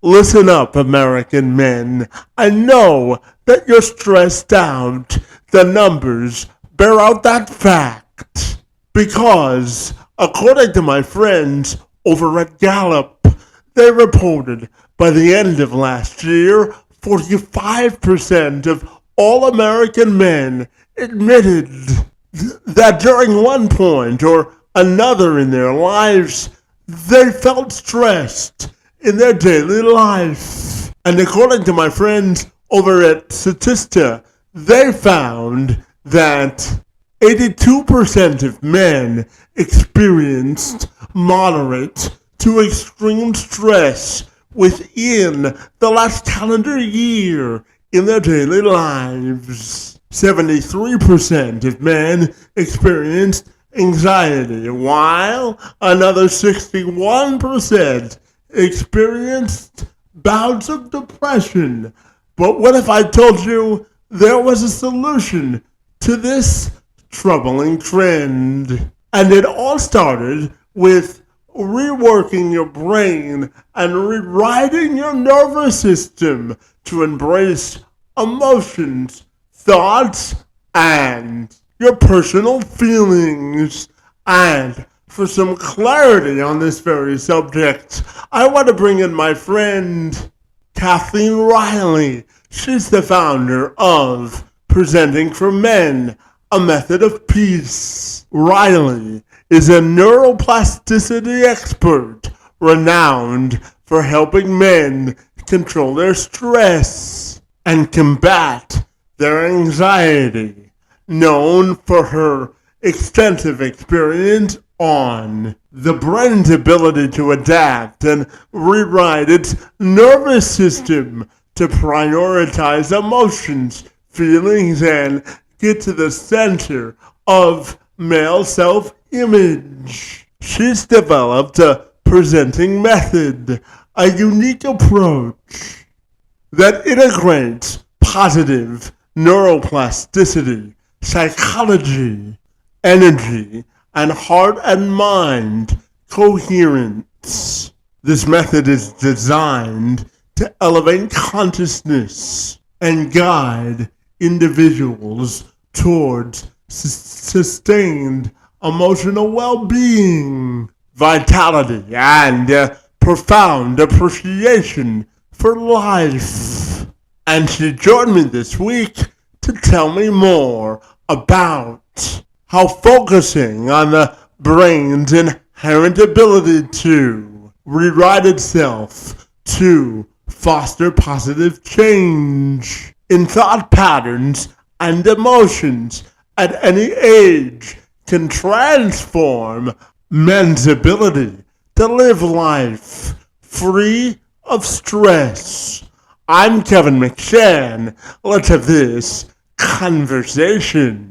Listen up, American men. I know that you're stressed out. The numbers bear out that fact. Because, according to my friends over at Gallup, they reported by the end of last year, 45% of all American men admitted that during one point or another in their lives, they felt stressed in their daily life. And according to my friends over at Statista, they found that 82% of men experienced moderate to extreme stress within the last calendar year in their daily lives. 73% of men experienced anxiety, while another 61% experienced bouts of depression. But what if I told you there was a solution to this troubling trend? And it all started with reworking your brain and rewriting your nervous system to embrace emotions, thoughts, and your personal feelings. And for some clarity on this very subject, I want to bring in my friend Kathleen Reily. She's the founder of Presenting for Men, a Method of Peace. Reily is a neuroplasticity expert renowned for helping men control their stress and combat their anxiety, known for her extensive experience on the brain's ability to adapt and rewrite its nervous system to prioritize emotions, feelings, and get to the center of male self-image. She's developed a presenting method, a unique approach that integrates positive neuroplasticity, psychology, energy, and heart and mind coherence. This method is designed to elevate consciousness and guide individuals towards sustained emotional well-being, vitality, and profound appreciation for life. And she joined me this week to tell me more about how focusing on the brain's inherent ability to rewrite itself to foster positive change in thought patterns and emotions at any age can transform men's ability to live life free of stress. I'm Kevin McShann. Let's have this conversation.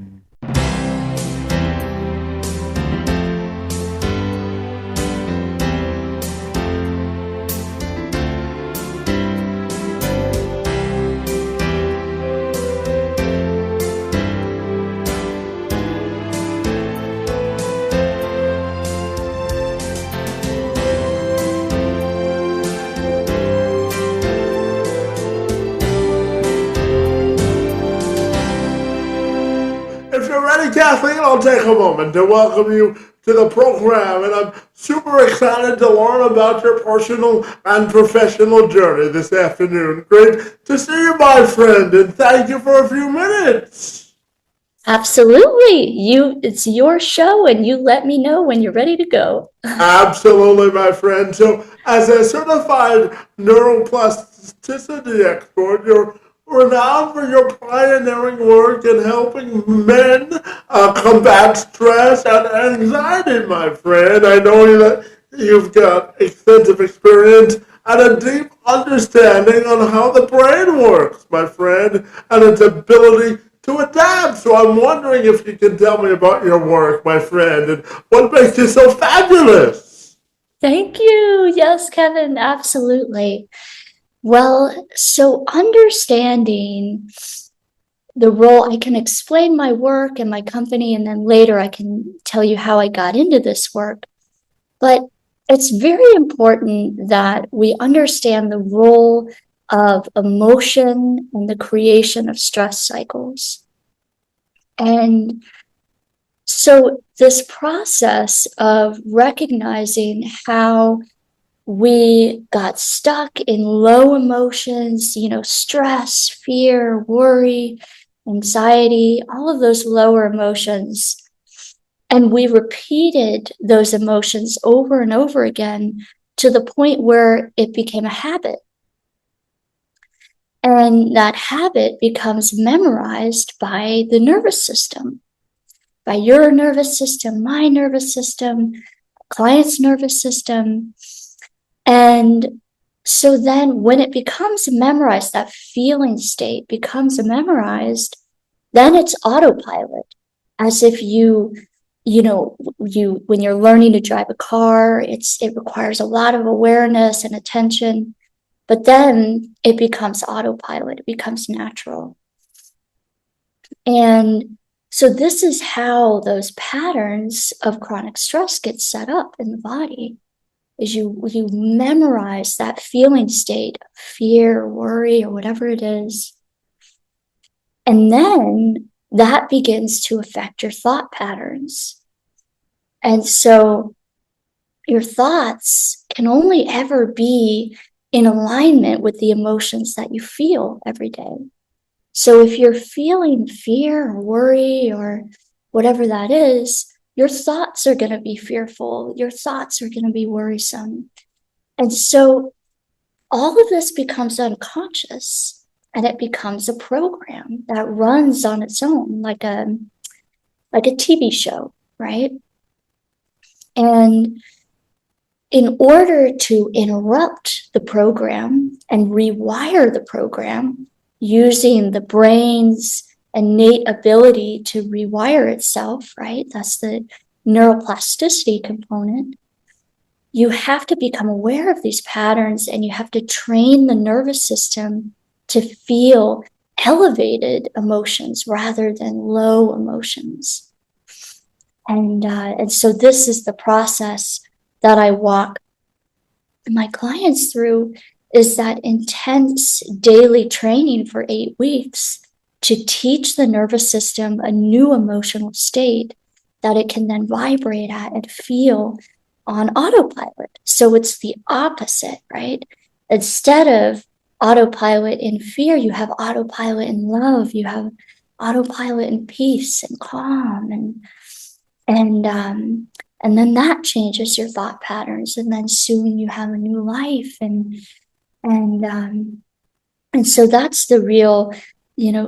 Kathleen, I'll take a moment to welcome you to the program, and I'm super excited to learn about your personal and professional journey this afternoon. Great to see you, my friend, and thank you for a few minutes. Absolutely. It's your show, and you let me know when you're ready to go. Absolutely, my friend. So, as a certified neuroplasticity expert, you're renowned for your pioneering work in helping men combat stress and anxiety, my friend. I know that you've got extensive experience and a deep understanding on how the brain works, my friend, and its ability to adapt. So I'm wondering if you can tell me about your work, my friend, and what makes you so fabulous. Thank you. Yes, Kevin, absolutely. Well, so understanding the role, I can explain my work and my company, and then later I can tell you how I got into this work. But it's very important that we understand the role of emotion in the creation of stress cycles. And so this process of recognizing how we got stuck in low emotions, stress, fear, worry, anxiety, all of those lower emotions. And we repeated those emotions over and over again to the point where it became a habit. And that habit becomes memorized by the nervous system, by your nervous system, my nervous system, client's nervous system. And so then when it becomes memorized, that feeling state becomes memorized, then it's autopilot, as if when you're learning to drive a car, it requires a lot of awareness and attention, but then it becomes autopilot, it becomes natural. And so this is how those patterns of chronic stress get set up in the body, is you memorize that feeling state of fear, worry, or whatever it is. And then that begins to affect your thought patterns. And so your thoughts can only ever be in alignment with the emotions that you feel every day. So if you're feeling fear or worry or whatever that is, your thoughts are going to be fearful. Your thoughts are going to be worrisome. And so all of this becomes unconscious, and it becomes a program that runs on its own, like a TV show, right? And in order to interrupt the program and rewire the program using the brain's innate ability to rewire itself, right? That's the neuroplasticity component. You have to become aware of these patterns, and you have to train the nervous system to feel elevated emotions rather than low emotions. And so this is the process that I walk my clients through, is that intense daily training for 8 weeks to teach the nervous system a new emotional state that it can then vibrate at and feel on autopilot. So it's the opposite, right? Instead of autopilot in fear, you have autopilot in love, you have autopilot in peace and calm, and then that changes your thought patterns, and then soon you have a new life, and so that's the real,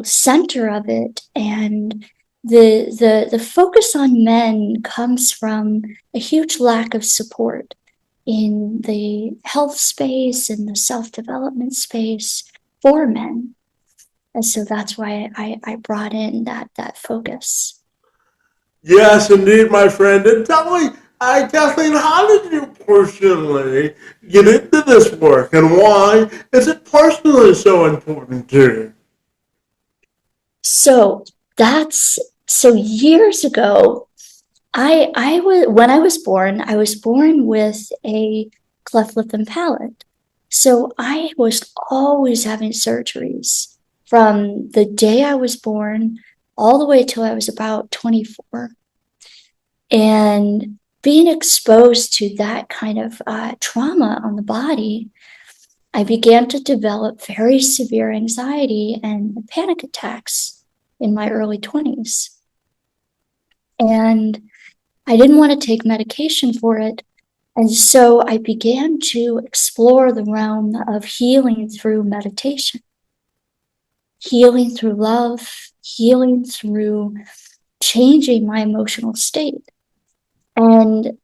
center of it. And the focus on men comes from a huge lack of support in the health space and the self-development space for men. And so that's why I brought in that focus. Yes, indeed, my friend. And tell me, Kathleen, how did you personally get into this work, and why is it personally so important to you? So years ago, when I was born with a cleft lip and palate. So I was always having surgeries from the day I was born all the way till I was about 24. And being exposed to that kind of trauma on the body, I began to develop very severe anxiety and panic attacks in my early 20s. And I didn't want to take medication for it. And so I began to explore the realm of healing through meditation, healing through love, healing through changing my emotional state. And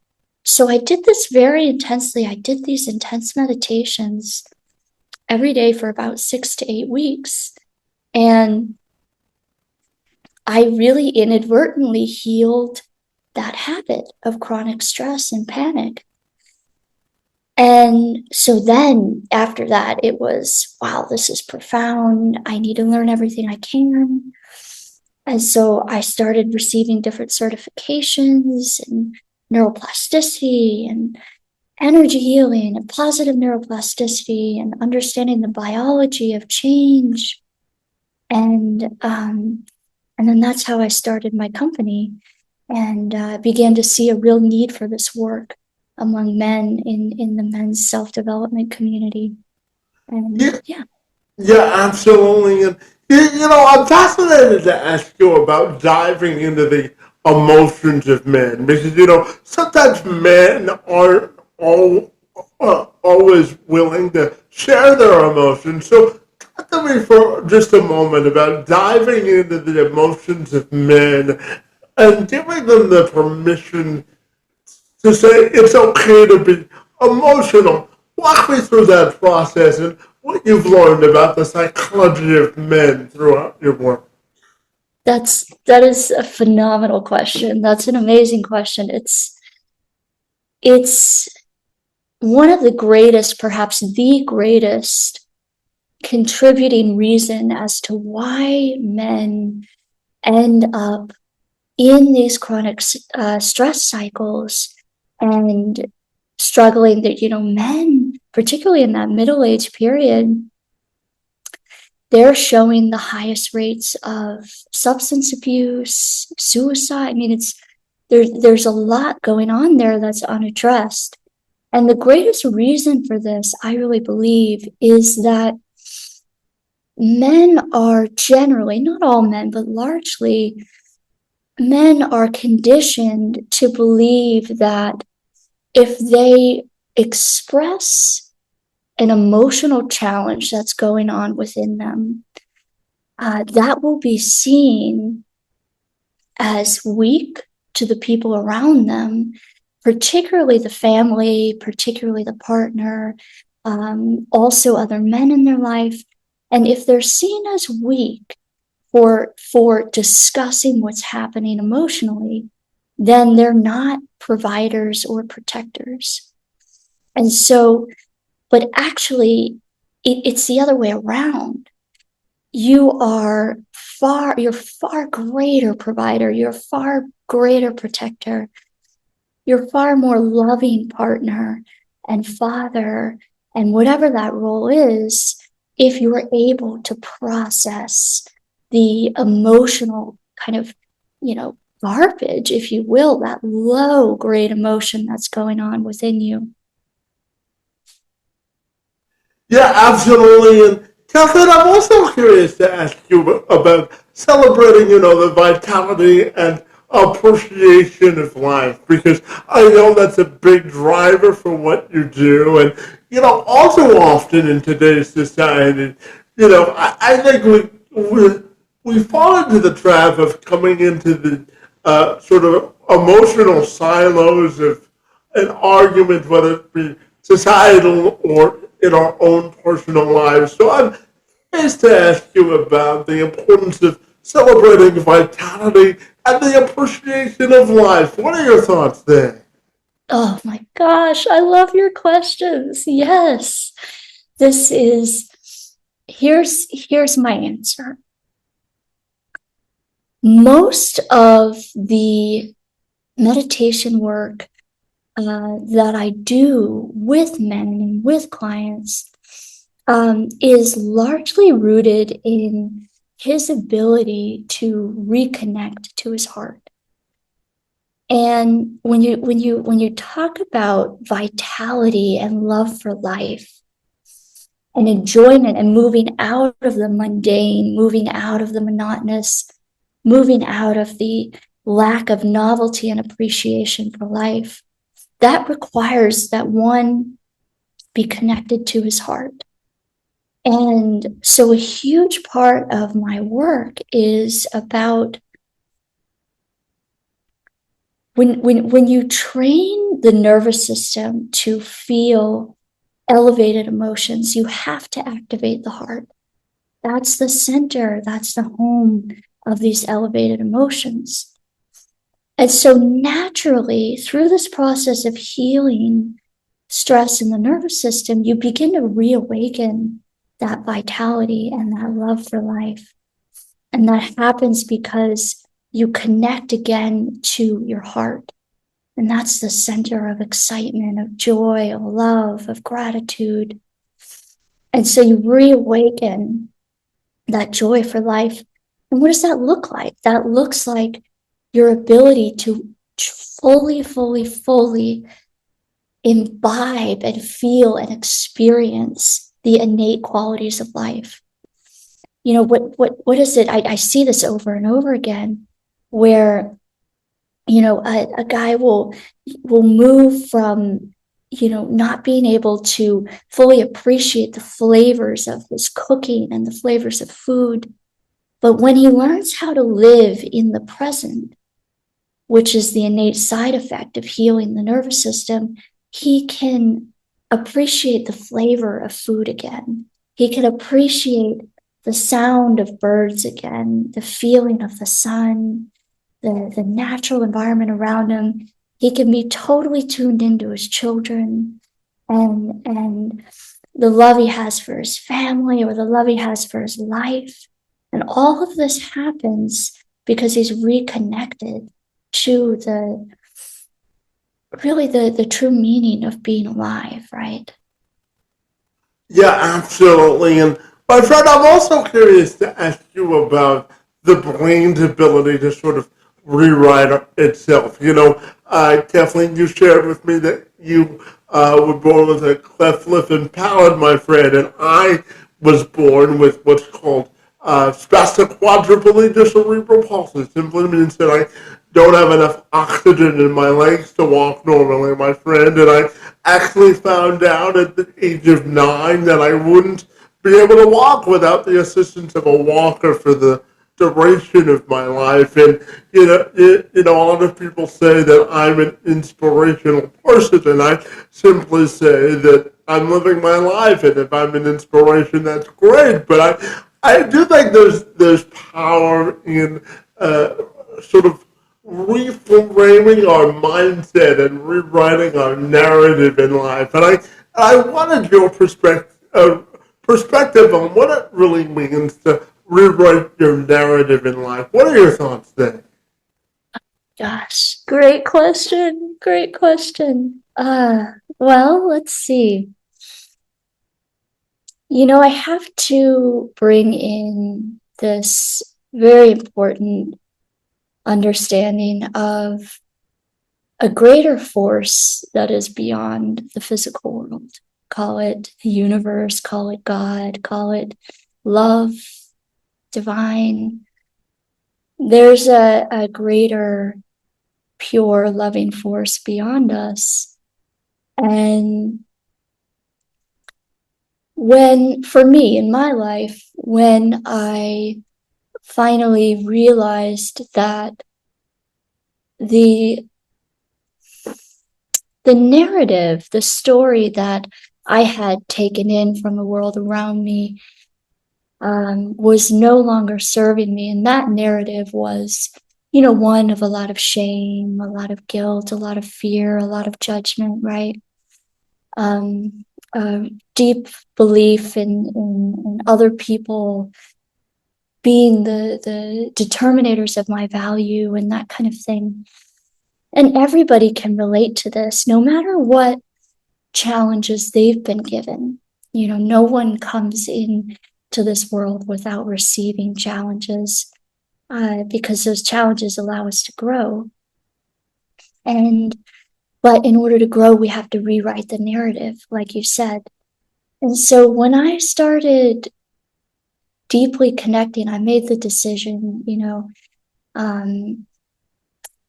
so I did this very intensely. I did these intense meditations every day for about 6 to 8 weeks. And I really inadvertently healed that habit of chronic stress and panic. And so then after that, it was, wow, this is profound. I need to learn everything I can. And so I started receiving different certifications in neuroplasticity energy healing and positive neuroplasticity and understanding the biology of change. And then that's how I started my company and began to see a real need for this work among men in the men's self-development community. And Yeah, yeah, absolutely. And I'm fascinated to ask you about diving into the emotions of men because sometimes men aren't always willing to share their emotions. So talk to me for just a moment about diving into the emotions of men and giving them the permission to say it's okay to be emotional. Walk me through that process and what you've learned about the psychology of men throughout your work. that is a phenomenal question. That's an amazing question. It's one of the greatest, perhaps the greatest contributing reason as to why men end up in these chronic stress cycles and struggling that, men, particularly in that middle age period, they're showing the highest rates of substance abuse, suicide. I mean, there's a lot going on there that's unaddressed. And the greatest reason for this, I really believe, is that men are generally, not all men, but largely, men are conditioned to believe that if they express an emotional challenge that's going on within them, that will be seen as weak to the people around them, particularly the family, particularly the partner, also other men in their life. And if they're seen as weak for discussing what's happening emotionally, then they're not providers or protectors. And so, but actually, it's the other way around. You're far greater provider, you're far greater protector, you're far more loving partner and father, and whatever that role is, if you're able to process the emotional kind of, garbage, if you will, that low grade emotion that's going on within you. Yeah, absolutely. And Kathleen, I'm also curious to ask you about celebrating, the vitality and appreciation of life because I know that's a big driver for what you do. And, also often in today's society, I think we fall into the trap of coming into the sort of emotional silos of an argument, whether it be societal or in our own personal lives. So I'm curious to ask you about the importance of celebrating vitality and the appreciation of life. What are your thoughts there? Oh my gosh, I love your questions. Yes. This is here's my answer. Most of the meditation work that I do with men and with clients is largely rooted in his ability to reconnect to his heart. And when you talk about vitality and love for life and enjoyment and moving out of the mundane, moving out of the monotonous, moving out of the lack of novelty and appreciation for life, that requires that one be connected to his heart. And so a huge part of my work is about when you train the nervous system to feel elevated emotions, you have to activate the heart. That's the center, that's the home of these elevated emotions. And so naturally, through this process of healing stress in the nervous system, you begin to reawaken that vitality and that love for life. And that happens because you connect again to your heart. And that's the center of excitement, of joy, of love, of gratitude. And so you reawaken that joy for life. And what does that look like? That looks like your ability to fully imbibe and feel and experience the innate qualities of life. You know, what is it? I see this over and over again, where, you know, a guy will move from, you know, not being able to fully appreciate the flavors of his cooking and the flavors of food. But when he learns how to live in the present, which is the innate side effect of healing the nervous system, he can appreciate the flavor of food again. He can appreciate the sound of birds again, the feeling of the sun, the natural environment around him. He can be totally tuned into his children and the love he has for his family or the love he has for his life. And all of this happens because he's reconnected to the true meaning of being alive, right? Yeah, absolutely. And my friend, I'm also curious to ask you about the brain's ability to sort of rewrite itself. You know, Kathleen, you shared with me that you were born with a cleft lip and palate, my friend, and I was born with what's called spastic quadriplegia cerebral palsy. Simply means that I don't have enough oxygen in my legs to walk normally, my friend. And I actually found out at the age of 9 that I wouldn't be able to walk without the assistance of a walker for the duration of my life. And a lot of people say that I'm an inspirational person, and I simply say that I'm living my life, and if I'm an inspiration, that's great. But I do think there's power in sort of reframing our mindset and rewriting our narrative in life. And I wanted your perspective on what it really means to rewrite your narrative in life. What are your thoughts there? Gosh, great question. Great question. Well, let's see. You know, I have to bring in this very important understanding of a greater force that is beyond the physical world. Call it the universe, call it God, call it love, divine. There's a greater, pure, loving force beyond us. And for me, in my life, when I finally realized that the narrative, the story that I had taken in from the world around me, was no longer serving me. And that narrative was, you know, one of a lot of shame, a lot of guilt, a lot of fear, a lot of judgment, right? Deep belief in other people being the determinators of my value and that kind of thing. And everybody can relate to this, no matter what challenges they've been given. You know, no one comes in to this world without receiving challenges, because those challenges allow us to grow. But in order to grow, we have to rewrite the narrative, like you said. And so when I started deeply connecting, I made the decision, you know,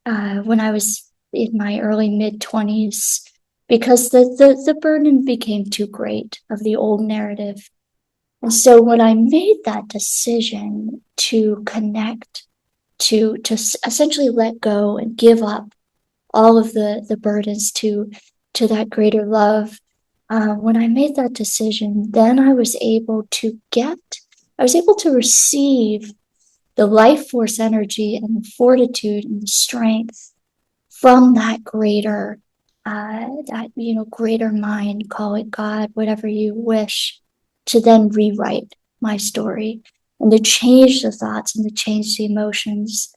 when I was in my early mid-20s, because the burden became too great of the old narrative. And so when I made that decision to connect, to essentially let go and give up all of the burdens to that greater love, when I made that decision, then I was able to receive the life force energy and the fortitude and the strength from that greater, greater mind, call it God, whatever you wish, to then rewrite my story and to change the thoughts and to change the emotions.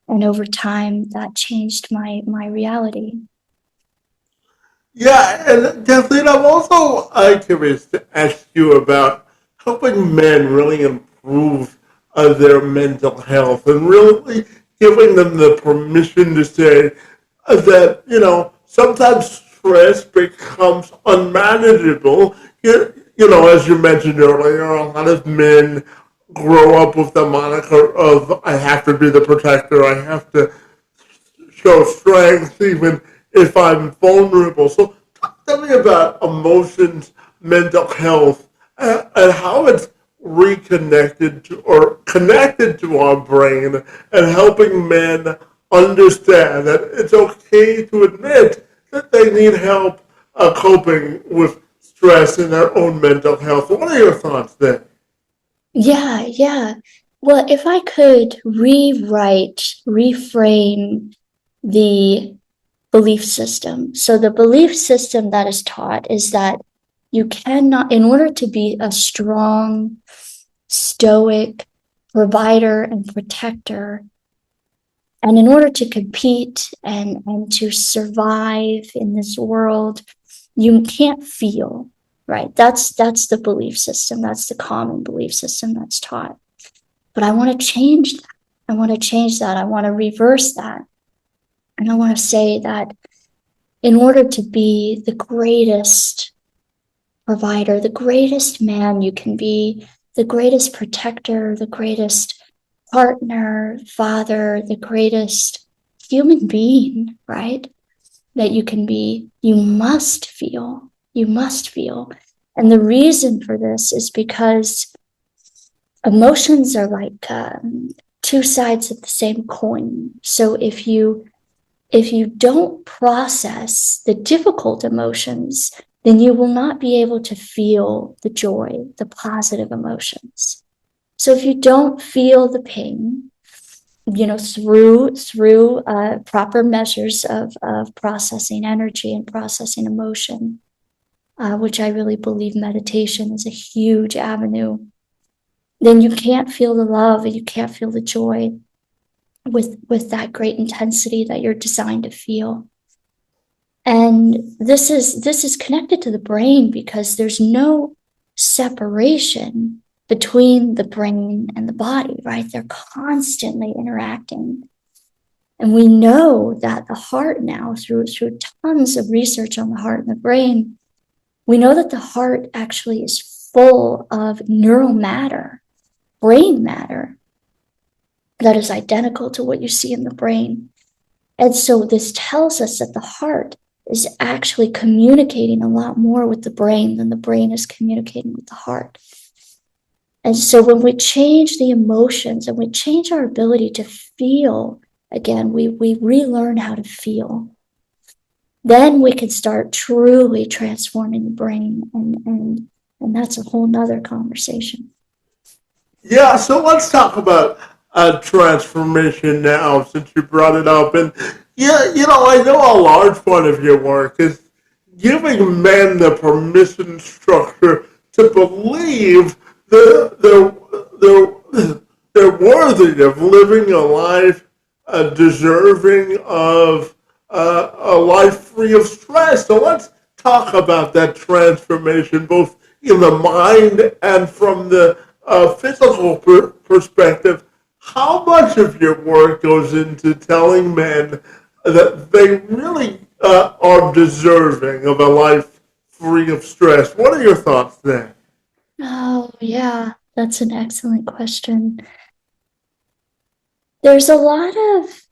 And over time, that changed my reality. Yeah, and Kathleen, I'm also curious to ask you about helping men really improve their mental health and really giving them the permission to say that, sometimes stress becomes unmanageable. As you mentioned earlier, a lot of men grow up with the moniker of I have to be the protector, I have to show strength even if I'm vulnerable. So tell me about emotions, mental health, and how it's reconnected to or connected to our brain and helping men understand that it's okay to admit that they need help coping with stress in their own mental health. What are your thoughts there? Yeah, yeah. Well, if I could reframe the belief system. So the belief system that is taught is that you cannot, in order to be a strong, stoic provider and protector, and in order to compete and to survive in this world, you can't feel, right? That's the belief system. That's the common belief system that's taught. But I want to change that. I want to change that. I want to reverse that. And I want to say that in order to be the greatest provider, the greatest man you can be, the greatest protector, the greatest partner, father, the greatest human being, right? That you can be, you must feel. You must feel. And the reason for this is because emotions are like two sides of the same coin. So if you don't process the difficult emotions, then you will not be able to feel the joy, the positive emotions. So if you don't feel the pain, through proper measures of processing energy and processing emotion, which I really believe meditation is a huge avenue, then you can't feel the love and you can't feel the joy with that great intensity that you're designed to feel. And this is connected to the brain because there's no separation between the brain and the body, right? They're constantly interacting. And we know that the heart now, through tons of research on the heart and the brain, we know that the heart actually is full of neural matter, brain matter, that is identical to what you see in the brain. And so this tells us that the heart is actually communicating a lot more with the brain than the brain is communicating with the heart. And so when we change the emotions and we change our ability to feel again, we relearn how to feel. Then we can start truly transforming the brain. And that's a whole nother conversation. Yeah, so let's talk about transformation now, since you brought it up. And yeah, I know a large part of your work is giving men the permission structure to believe that they're worthy of living a life deserving of a life free of stress. So let's talk about that transformation, both in the mind and from the physical perspective. How much of your work goes into telling men that they really are deserving of a life free of stress? What are your thoughts there? Oh, yeah, that's an excellent question. There's a lot of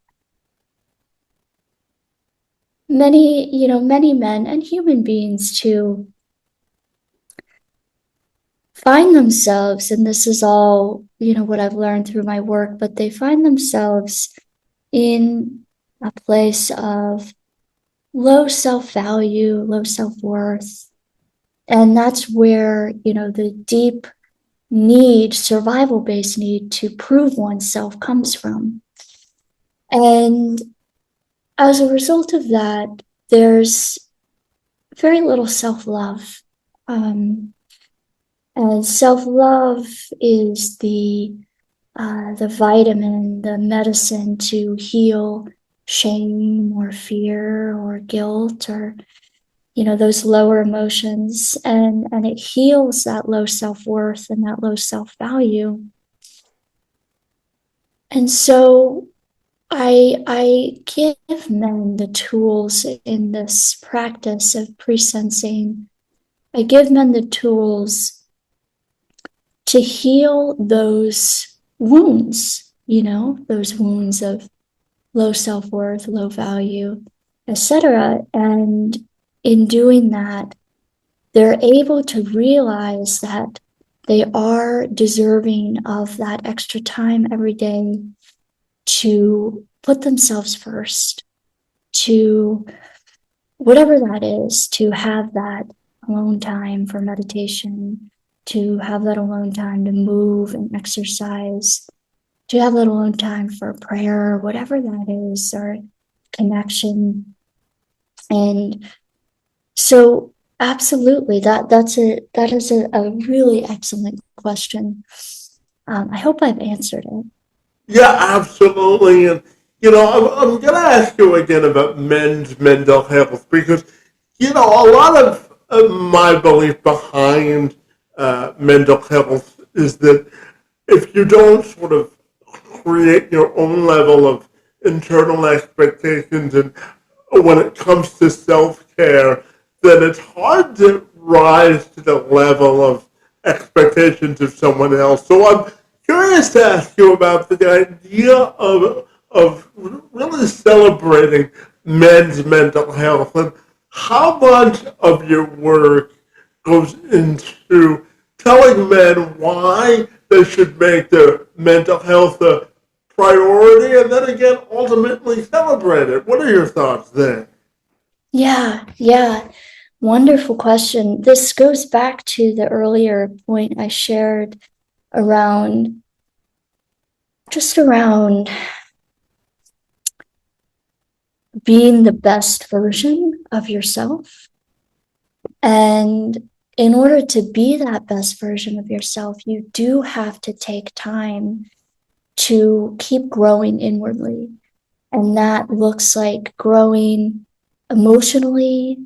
many men and human beings too find themselves, and this is all, what I've learned through my work, but they find themselves in a place of low self-value, low self-worth. And that's where, the deep need, survival-based need to prove oneself comes from. And as a result of that, there's very little self-love. And self-love is the vitamin, the medicine to heal shame or fear or guilt or those lower emotions, and it heals that low self-worth and that low self-value. And so I give men the tools in this practice of presensing. I give men the tools to heal those wounds, those wounds of low self-worth, low value, etc. And in doing that, they're able to realize that they are deserving of that extra time every day to put themselves first, to whatever that is, to have that alone time for meditation, to have that alone time to move and exercise, to have that alone time for prayer, whatever that is, or connection. And so absolutely, that is a really excellent question. I hope I've answered it. Yeah, absolutely. And, I'm going to ask you again about men's mental health because, a lot of my belief behind mental health is that if you don't sort of create your own level of internal expectations and when it comes to self-care, then it's hard to rise to the level of expectations of someone else. So I'm curious to ask you about the idea of really celebrating men's mental health and how much of your work goes into telling men why they should make their mental health a priority and then again ultimately celebrate it. What are your thoughts there? Yeah. Wonderful question. This goes back to the earlier point I shared around being the best version of yourself. And in order to be that best version of yourself, you do have to take time to keep growing inwardly. And that looks like growing emotionally,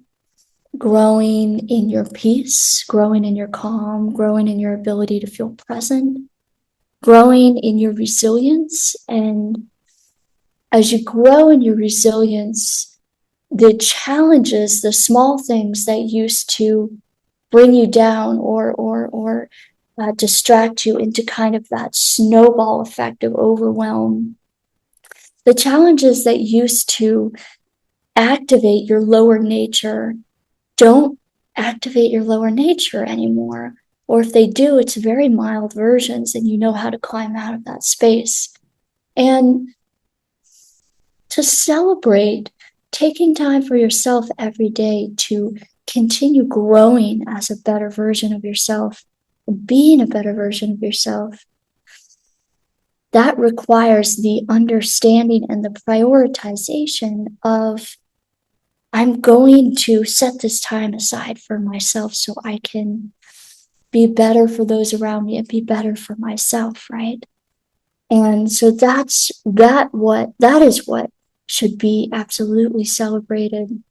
growing in your peace, growing in your calm, growing in your ability to feel present, growing in your resilience. And as you grow in your resilience, the challenges, the small things that used to bring you down or distract you into kind of that snowball effect of overwhelm, the challenges that used to activate your lower nature don't activate your lower nature anymore. Or if they do, it's very mild versions and you know how to climb out of that space. And to celebrate taking time for yourself every day to continue growing as a better version of yourself, being a better version of yourself, that requires the understanding and the prioritization of I'm going to set this time aside for myself so I can be better for those around me and be better for myself, right? And so that is what should be absolutely celebrated.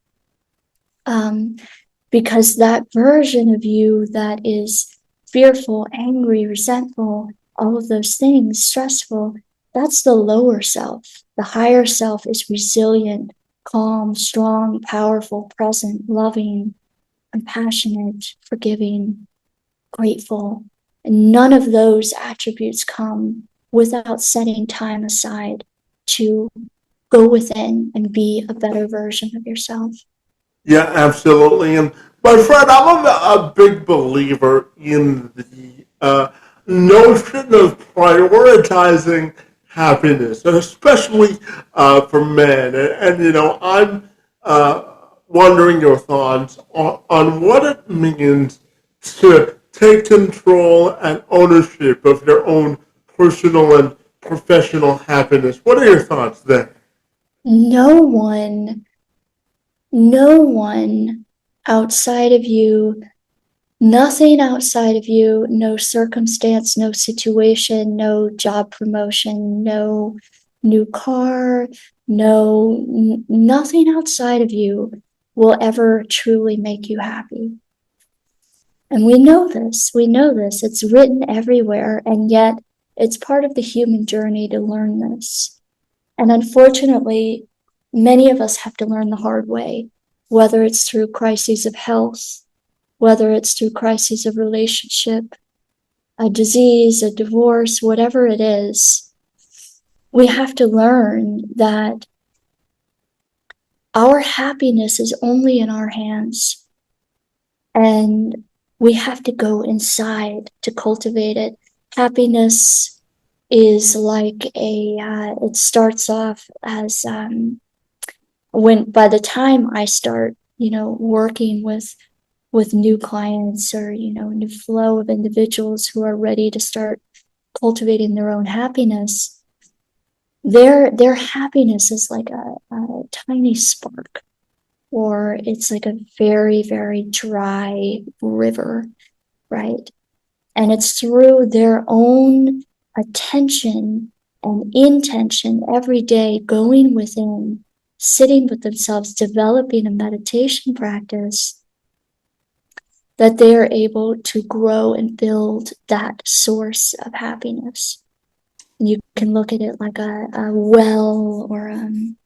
Because that version of you that is fearful, angry, resentful, all of those things, stressful, that's the lower self. The higher self is resilient, calm, strong, powerful, present, loving, compassionate, forgiving, grateful. And none of those attributes come without setting time aside to go within and be a better version of yourself. Yeah, absolutely. And my friend, I'm a big believer in the notion of prioritizing happiness, and especially for men. I'm wondering your thoughts on what it means to take control and ownership of your own personal and professional happiness. What are your thoughts there? No one no one outside of you, nothing outside of you, no circumstance, no situation, no job promotion, no new car, nothing outside of you will ever truly make you happy. And we know this, it's written everywhere, and yet it's part of the human journey to learn this. And unfortunately, many of us have to learn the hard way, whether it's through crises of health, whether it's through crises of relationship, a disease, a divorce, whatever it is. We have to learn that our happiness is only in our hands, and we have to go inside to cultivate it. Happiness is like it starts off as by the time I start, working with new clients, or, new flow of individuals who are ready to start cultivating their own happiness, their happiness is like a tiny spark, or it's like a very, very dry river, right? And it's through their own attention and intention every day, going within, sitting with themselves, developing a meditation practice, that they are able to grow and build that source of happiness. And you can look at it like a well, or then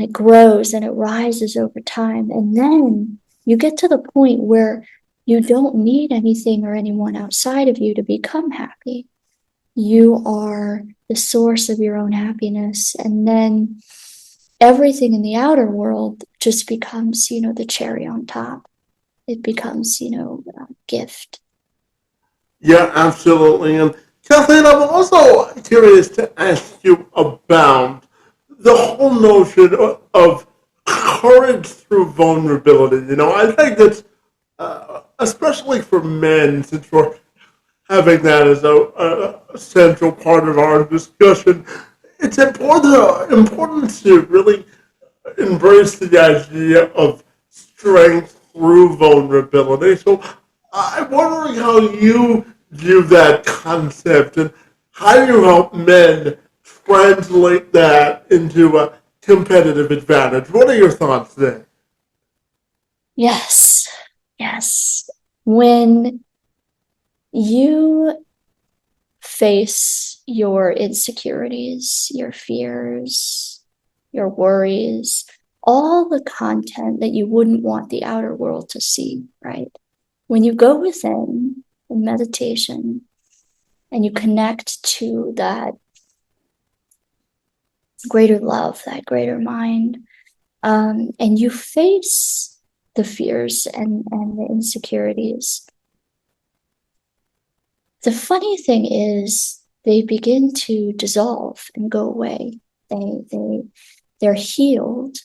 it grows and it rises over time. And then you get to the point where you don't need anything or anyone outside of you to become happy. You are the source of your own happiness. And then everything in the outer world just becomes, the cherry on top. It becomes, a gift. Yeah, absolutely. And Kathleen, I'm also curious to ask you about the whole notion of courage through vulnerability. I think it's, especially for men, since we're having that as a central part of our discussion, it's important to really embrace the idea of strength through vulnerability. So I'm wondering how you view that concept, and how you help men translate that into a competitive advantage. What are your thoughts there? Yes. When you face your insecurities, your fears, your worries, all the content that you wouldn't want the outer world to see, right? When you go within in meditation and you connect to that greater love, that greater mind, and you face the fears and the insecurities, the funny thing is they begin to dissolve and go away. They're healed.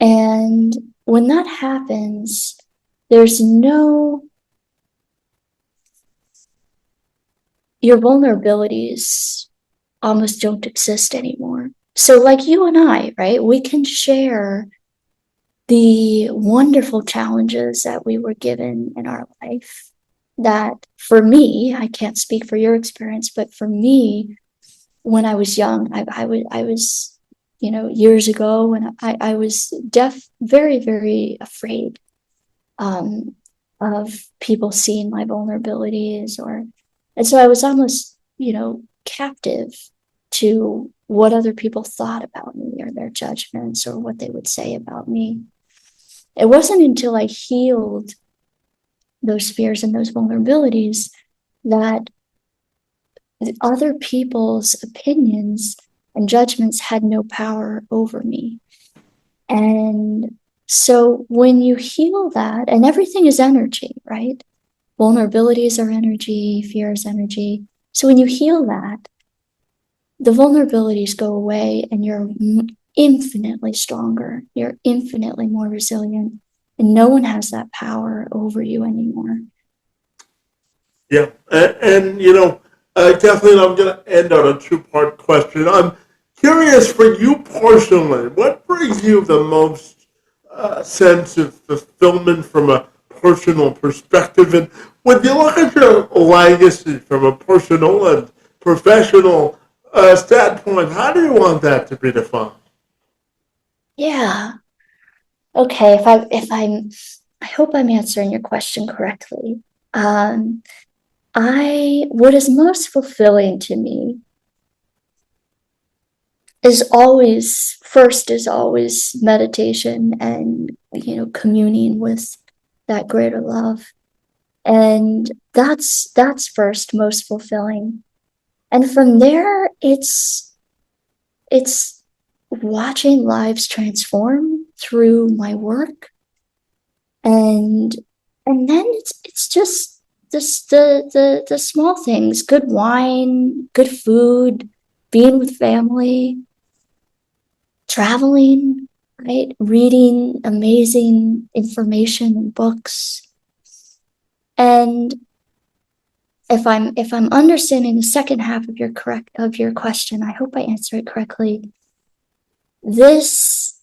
And when that happens, your vulnerabilities almost don't exist anymore. So like you and I, right? We can share the wonderful challenges that we were given in our life, that for me, I can't speak for your experience, but for me, when I was young, I was, years ago, when I was very, very afraid of people seeing my vulnerabilities, and so I was almost, captive to what other people thought about me, or their judgments, or what they would say about me. It wasn't until I healed those fears and those vulnerabilities that other people's opinions and judgments had no power over me. And so when you heal that, and everything is energy, right? Vulnerabilities are energy, fear is energy. So when you heal that, the vulnerabilities go away, and you're infinitely stronger. You're infinitely more resilient, and no one has that power over you anymore. Yeah, and Kathleen, I'm going to end on a two-part question. I'm curious, for you personally, what brings you the most sense of fulfillment from a personal perspective? And when you look at your legacy from a personal and professional standpoint, how do you want that to be defined? Yeah. Okay, I hope I'm answering your question correctly. What is most fulfilling to me is always meditation and, communing with that greater love. And that's first most fulfilling. And from there, it's watching lives transform through my work. And then it's just the small things, good wine, good food, being with family, traveling, right? Reading amazing information and books. And if I'm understanding the second half of your question, I hope I answer it correctly. This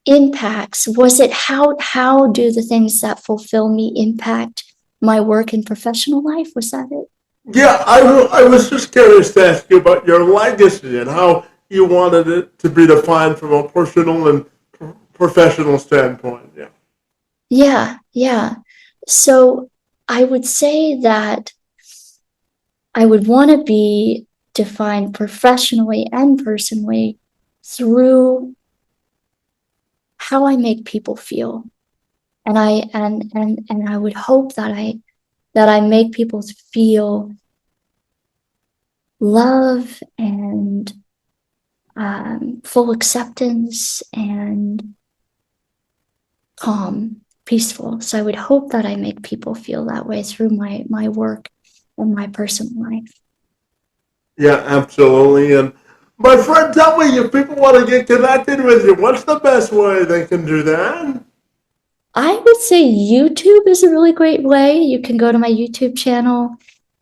impacts, was it how do the things that fulfill me impact my work and professional life? Was that it? Yeah, I was just curious to ask you about your legacy and how you wanted it to be defined from a personal and professional standpoint. Yeah. Yeah. So I would say that I would want to be defined professionally and personally through how I make people feel. And I would hope that I make people feel love and full acceptance and calm, peaceful. So I would hope that I make people feel that way through my work and my personal life. Yeah, absolutely. And my friend, tell me if people want to get connected with you, what's the best way they can do that? I would say YouTube is a really great way. You can go to my YouTube channel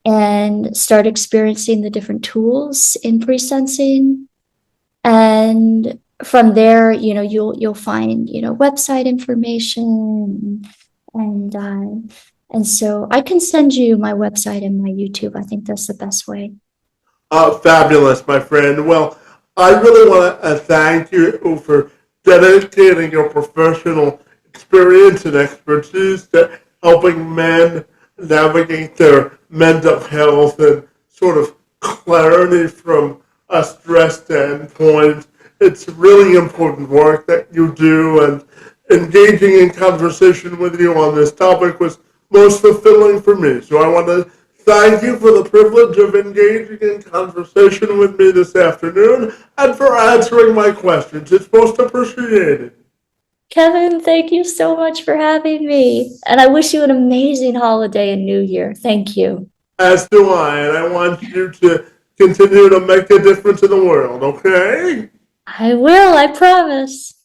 and start experiencing the different tools in presensing. And from there, you'll find, website information and so I can send you my website and my YouTube. I think that's the best way. Fabulous, my friend. Well, I really want to thank you for dedicating your professional experience and expertise to helping men navigate their mental health and sort of clarity from a stress standpoint. It's really important work that you do, and engaging in conversation with you on this topic was most fulfilling for me. So I want to thank you for the privilege of engaging in conversation with me this afternoon and for answering my questions. It's most appreciated. Kevin, thank you so much for having me. And I wish you an amazing holiday and new year. Thank you. As do I, and I want you to continue to make a difference in the world, okay? I will, I promise.